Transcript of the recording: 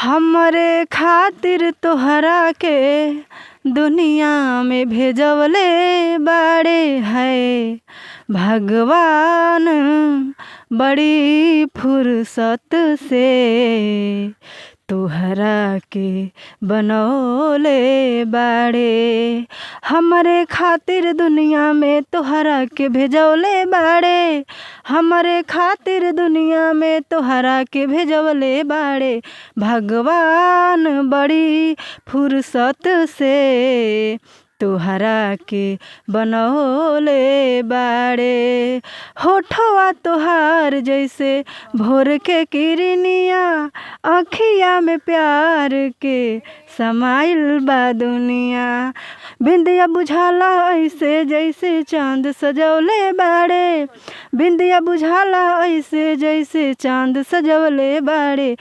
हमरे खातिर तोहरा के दुनिया में भेजवले बाड़े है भगवान बड़ी फुर्सत से तोहरा के बनौले बाड़े। हमरे खातिर दुनिया में तोहरा के भेजवले बाड़े, हमरे खातिर दुनिया में तोहरा के भेजवले बाड़े भगवान बड़ी फुर्सत से तोहरा के बनौले बाड़े। होठवा तोहार जैसे भोर के किरनिया, अखिया में प्यार के समाइल बा दुनिया। बिंदिया बुझाला ऐसे जैसे चांद सजवले बाड़े, बिंदिया बुझाला ऐसे जैसे चांद सजवले बाड़े।